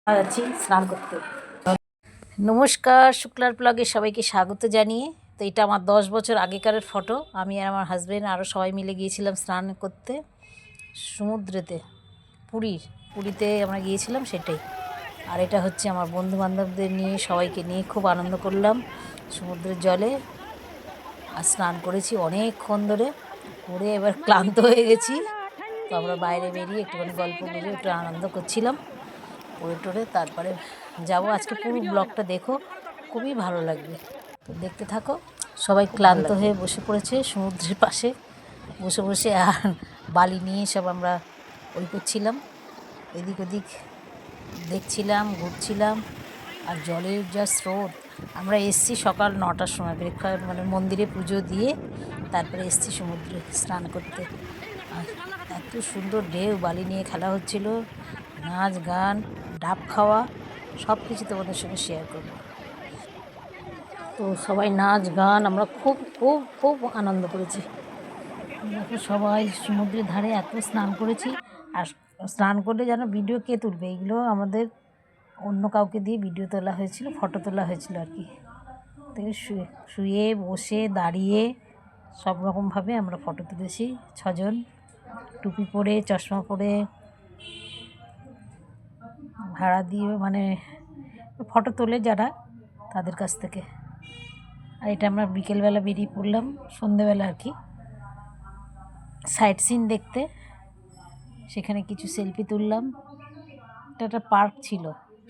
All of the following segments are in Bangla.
যাচ্ছি স্নান করতে। নমস্কার, শুক্লার ব্লগে সবাইকে স্বাগত জানিয়ে। তো এটা আমার 10 বছর আগেকারের ফটো। আমি আর আমার হাজব্যান্ড আরও সবাই মিলে গিয়েছিলাম স্নান করতে সমুদ্রেতে। পুরীতে আমরা গিয়েছিলাম, সেটাই। আর এটা হচ্ছে আমার বন্ধু বান্ধবদের নিয়ে, সবাইকে নিয়ে খুব আনন্দ করলাম সমুদ্রের জলে। আর স্নান করেছি অনেকক্ষণ ধরে, করে এবার ক্লান্ত হয়ে গেছি। তো আমরা বাইরে বেরিয়ে একটুখানি গল্প গুজব একটু আনন্দ করছিলাম করে টোরে। তারপরে যাব। আজকে পুরো ব্লগটা দেখো, খুবই ভালো লাগবে। তো দেখতে থাকো। সবাই ক্লান্ত হয়ে বসে পড়েছে সমুদ্রের পাশে, বসে বসে আর বালি নিয়ে সব আমরা করছিলাম, এদিক ওদিক দেখছিলাম, ঘুরছিলাম। আর জলের যা স্রোত। আমরা এসছি সকাল 9টার সময়, ব্রেকফাস্ট মানে মন্দিরে পুজো দিয়ে তারপরে এসছি সমুদ্রে স্নান করতে। আর এত সুন্দর ঢেউ, বালি নিয়ে খেলা হচ্ছিল, নাচ গান, ডাব খাওয়া, সব কিছু তোমাদের সঙ্গে শেয়ার করব। তো সবাই নাচ গান, আমরা খুব খুব খুব আনন্দ করেছি। দেখো সবাই সমুদ্রের ধারে এত স্নান করেছি। আর স্নান করলে যেন ভিডিও কে তুলবে, এগুলো আমাদের অন্য কাউকে দিয়ে ভিডিও তোলা হয়েছিল, ফটো তোলা হয়েছিল আর কি। থেকে শুয়ে বসে দাঁড়িয়ে সব রকমভাবে আমরা ফটো তুলেছি 6জন, টুপি পরে চশমা পরে ভাড়া দিয়ে, মানে ফটো তোলে যারা, তাদের কাছ থেকে। আর এটা আমরা বিকেলবেলা বেরিয়ে পড়লাম, সন্ধেবেলা আর কি, সাইট সিন দেখতে। সেখানে কিছু সেলফি তুললাম। এটা একটা পার্ক ছিল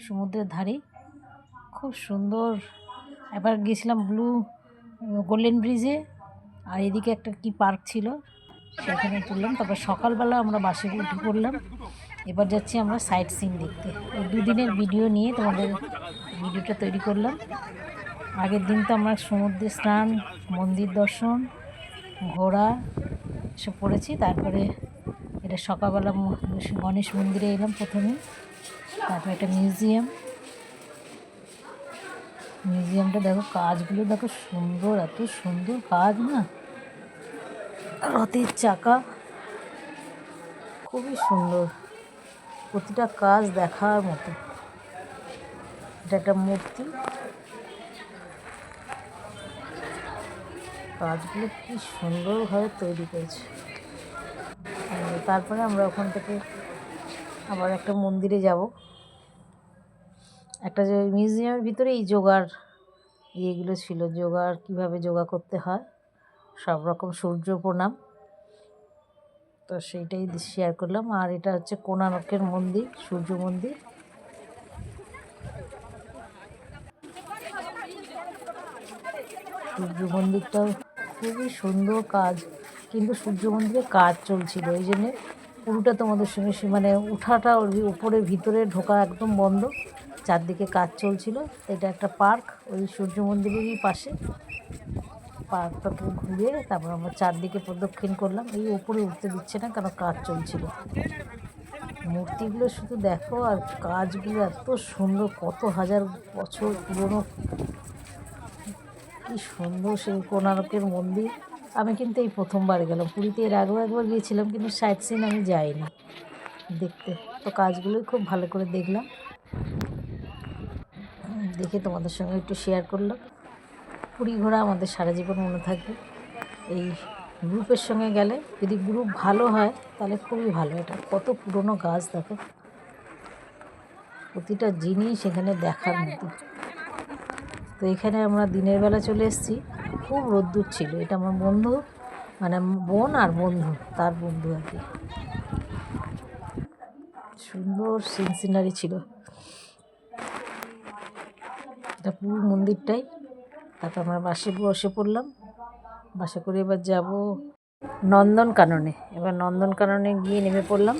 সমুদ্রের ধারে, খুব সুন্দর। এবার গেছিলাম গোল্ডেন ব্রিজে, আর এদিকে একটা কি পার্ক ছিল, সেখানে তুললাম। তারপর সকালবেলা আমরা বাসে উঠে পড়লাম। এবার যাচ্ছি আমরা সাইট সিন দেখতে। এই দুদিনের ভিডিও নিয়ে তোমাদের ভিডিওটা তৈরি করলাম। আগের দিন তো আমরা সমুদ্রে স্নান, মন্দির দর্শন, ঘোরা এসব করেছি। তারপরে এটা সকালবেলা গণেশ মন্দিরে এলাম প্রথমে, তারপরে একটা মিউজিয়ামটা দেখো, কাজগুলো দেখো সুন্দর, এত সুন্দর কাজ না, রথের চাকা, খুবই সুন্দর, প্রতিটা কাজ দেখার মতো। এটা একটা মূর্তি, কাজগুলো কি সুন্দরভাবে তৈরি করেছে। তারপরে আমরা ওখান থেকে আবার একটা মন্দিরে যাব। একটা যে মিউজিয়ামের ভিতরে এই যোগার ইয়েগুলো ছিল, যোগার কীভাবে যোগা করতে হয়, সব রকম সূর্য প্রণাম, তো সেইটাই শেয়ার করলাম। আর এটা হচ্ছে কোণার্কের মন্দির, সূর্য মন্দির। সূর্য মন্দিরটাও খুবই সুন্দর কাজ, কিন্তু সূর্য মন্দিরে কাজ চলছিল, ওই জন্যে পুরোটা তোমাদের সঙ্গে মানে উঠাটা, উপরে ভিতরে ঢোকা একদম বন্ধ, চারদিকে কাজ চলছিল। এটা একটা পার্ক, ওই সূর্য মন্দিরেরই পাশে। পার্কটাকে ঘুরে তারপর আমরা চারদিকে প্রদক্ষিণ করলাম। এই উপরে উঠতে দিচ্ছে না, কারণ কাজ চলছিল। মূর্তিগুলো শুধু দেখো, আর কাজগুলো এত সুন্দর, কত হাজার বছর পুরনো, কি সুন্দর সেই কোণার্কের মন্দির। আমি কিন্তু এই প্রথমবার গেলাম পুরীতে, এর আগেও একবার গিয়েছিলাম, কিন্তু সাইট সিন আমি যাইনি দেখতে। তো কাজগুলোই খুব ভালো করে দেখলাম, দেখে তোমাদের সঙ্গে একটু শেয়ার করলাম। পুরী ঘোরা আমাদের সারা জীবন মনে থাকবে। এই গ্রুপের সঙ্গে গেলে, যদি গ্রুপ ভালো হয় তাহলে খুবই ভালো। এটা কত পুরনো গাছ দেখো, প্রতিটা জিনিস এখানে দেখার মতো। তো এখানে আমরা দিনের বেলা চলে এসেছি, খুব রোদ্দুর ছিল। এটা আমার বন্ধু, মানে বোন আর বন্ধু, তার বন্ধু আর কি। সুন্দর সিনারি ছিল এটা পুরো মন্দিরটাই। তারপর আমরা বাসে বসে পড়লাম, বাসে করে এবার যাব নন্দনকাননে। এবার নন্দনকাননে গিয়ে নেমে পড়লাম।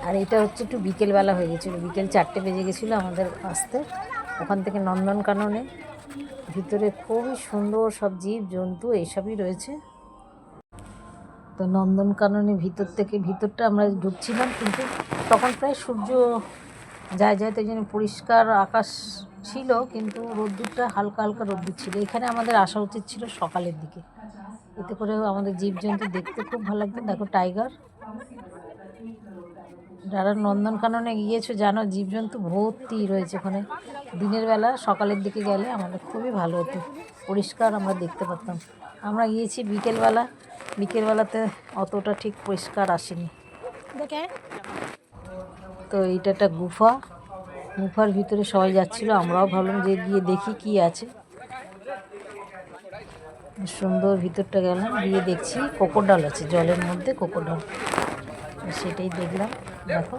আর এটা হচ্ছে একটু বিকেলবেলা হয়ে গেছিলো, বিকেল 4টে বেজে গেছিলো আমাদের আসতে। ওখান থেকে নন্দনকাননে ভিতরে খুবই সুন্দর সব জীব জন্তু এইসবই রয়েছে। তো নন্দনকাননে ভিতরটা আমরা ঢুকছিলাম, কিন্তু তখন প্রায় সূর্য যায় তো জন্য পরিষ্কার আকাশ ছিল, কিন্তু রোদ্দুরটা হালকা হালকা রোদ্দুর ছিল। এখানে আমাদের আসা উচিত ছিল সকালের দিকে, এতে করে আমাদের জীবজন্তু দেখতে খুব ভালো লাগতো। দেখো টাইগার, যারা নন্দনকাননে গিয়েছো জানো জীবজন্তু ভর্তি রয়েছে ওখানে। দিনের বেলা সকালের দিকে গেলে আমাদের খুবই ভালো হতো, পরিষ্কার আমরা দেখতে পারতাম। আমরা গিয়েছি বিকেলবেলাতে অতটা ঠিক পরিষ্কার আসেনি। তো এইটা একটা গুফার ভিতরে সবাই যাচ্ছিলো, আমরাও ভাবলাম যে গিয়ে দেখি কি আছে। সুন্দর ভিতরটা গেলাম, গিয়ে দেখছি কোকোডাল আছে জলের মধ্যে, কোকোডাল সেটাই দেখলাম। দেখো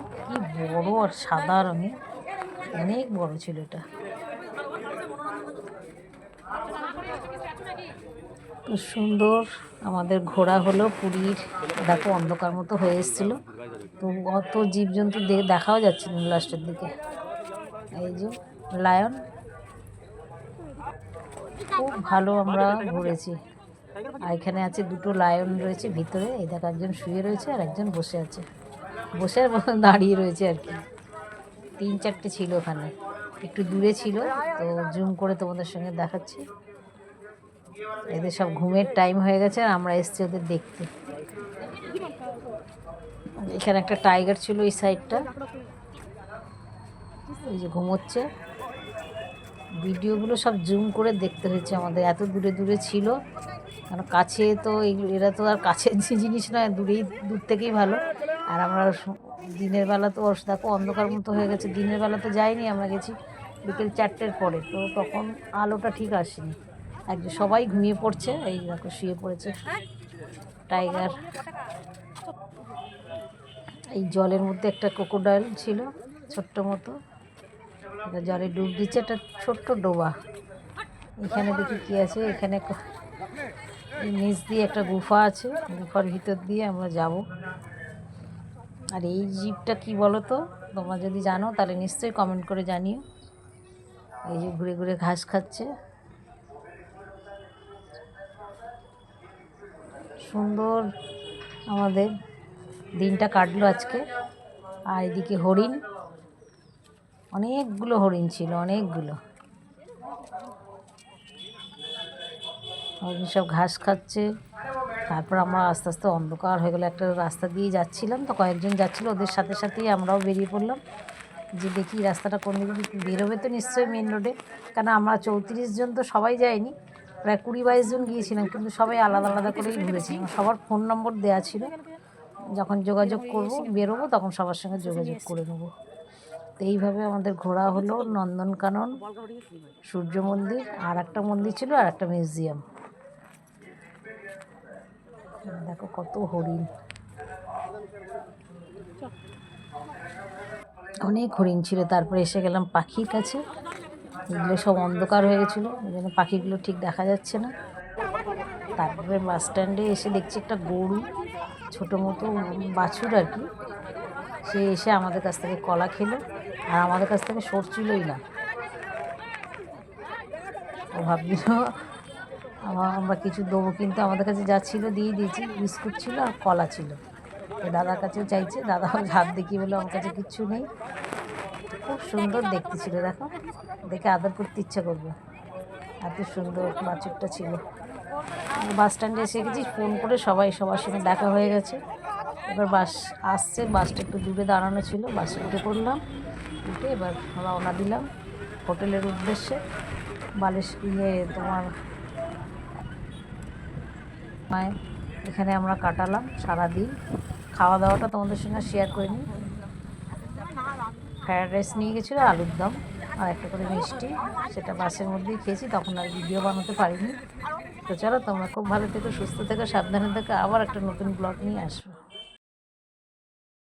কি বড় আর সাদা রঙের, অনেক বড় ছিল এটা। তো সুন্দর আমাদের ঘোরা হলো পুরীর। দেখো অন্ধকার মতো হয়ে এসেছিলো, তো অত জীবজন্তু দেখাও যাচ্ছিল না লাস্টের দিকে। এই যে লায়ন, খুব ভালো আমরা ঘুরেছি। আর এখানে আছে দুটো লায়ন রয়েছে ভিতরে, এই দেখো একজন শুয়ে রয়েছে আর একজন বসে আছে, বসে দাঁড়িয়ে রয়েছে আর কি। 3-4টে ছিল ওখানে, একটু দূরে ছিল, তো জুম করে তোমাদের সঙ্গে দেখাচ্ছি। এদের সব ঘুমের টাইম হয়ে গেছে আর আমরা এসছি ওদের দেখতে। এখানে একটা টাইগার ছিল এই সাইডটা, এই যে ঘুমোচ্ছে। ভিডিওগুলো সব জুম করে দেখতে হয়েছে আমাদের, এত দূরে দূরে ছিল। কারণ কাছে তো এরা তো আর কাছের জিনিস নয়, দূর থেকেই ভালো। আর আমরা দিনের বেলা তো দেখো অন্ধকার মতো হয়ে গেছে, দিনের বেলা তো যাইনি, আমরা গেছি বিকেল 4টের পরে, তো তখন আলোটা ঠিক আসেনি। একজন সবাই ঘুমিয়ে পড়ছে, এই দেখো শুয়ে পড়েছে টাইগার। এই জলের মধ্যে একটা ক্রোকোডাইল ছিল ছোট্ট মতো, এটা জলে ডুব দিচ্ছে, একটা ছোট্ট ডোবা। এখানে দেখি কি আছে, এখানে এই নিচ দিয়ে একটা গুফা আছে, গুফার ভিতর দিয়ে আমরা যাব। আর এই জীবটা কি বলো তো, তোমরা যদি জানো তাহলে নিশ্চয়ই কমেন্ট করে জানিও। এই যে ঘুরে ঘুরে ঘাস খাচ্ছে, সুন্দর আমাদের দিনটা কাটলো আজকে। আর এদিকে হরিণ, অনেকগুলো হরিণ ছিল, অনেকগুলো হরিণ সব ঘাস খাচ্ছে। তারপর আমরা আস্তে আস্তে অন্ধকার হয়ে গেলো, একটা রাস্তা দিয়ে যাচ্ছিলাম, তো কয়েকজন যাচ্ছিলো, ওদের সাথে সাথেই আমরাও বেরিয়ে পড়লাম যে দেখি রাস্তাটা কোন দিকে বেরোবে, তো নিশ্চয়ই মেন রোডে। কেন আমরা 34 জন তো সবাই যাইনি, প্রায় 20-22 জন গিয়েছিলাম, কিন্তু সবাই আলাদা আলাদা করেই ঘুরেছি। সবার ফোন নম্বর দেওয়া ছিল, যখন যোগাযোগ করব বেরোবো তখন সবার সঙ্গে যোগাযোগ করে নেবো। তো এইভাবে আমাদের ঘোরা হলো নন্দনকানন, সূর্য মন্দির, আর একটা মন্দির ছিল, আর একটা মিউজিয়াম। দেখো কত হরিণ, অনেক হরিণ ছিল। তারপরে এসে গেলাম পাখির কাছে, এগুলো সব অন্ধকার হয়ে গেছিলো, ওই জন্য পাখিগুলো ঠিক দেখা যাচ্ছে না। তারপরে বাস স্ট্যান্ডে এসে দেখছি একটা গরু, ছোটো মতো বাছুর আর কি, সে এসে আমাদের কাছ থেকে কলা খেলো, আর আমাদের কাছ থেকে সরছিলই না। ও ভাবছিল আমরা কিছু দেবো, কিন্তু আমাদের কাছে যা ছিল দিয়ে দিয়েছি, বিস্কুট ছিল আর কলা ছিল। দাদার কাছেও চাইছে, দাদা হাত দেখিয়ে বলে আমার কাছে কিচ্ছু নেই। খুব সুন্দর দেখতে ছিল, দেখো দেখে আদর করতে ইচ্ছা করবে, এত সুন্দর বাছুরটা ছিল। বাস স্ট্যান্ডে এসে গেছি, ফোন করে সবার সঙ্গে দেখা হয়ে গেছে। এবার বাস আসছে, বাসটা একটু দূরে দাঁড়ানো ছিল, বাসে উঠে পড়লাম, উঠে এবার রওনা দিলাম হোটেলের উদ্দেশ্যে। তোমার মায়ের এখানে আমরা কাটালাম সারাদিন। খাওয়া দাওয়াটা তোমাদের সঙ্গে শেয়ার করিনি। ফ্রায়েড রাইস নিয়ে গেছিলো, আলুর দম আর একটা করে মিষ্টি, সেটা বাসের মধ্যেই খেয়েছি, তখন আর ভিডিও বানাতে পারিনি। তো চলো, তোমরা খুব ভালো থেকো, সুস্থ থেকো, সাবধানে থেকো, আবার একটা নতুন ব্লগ নিয়ে আসবো।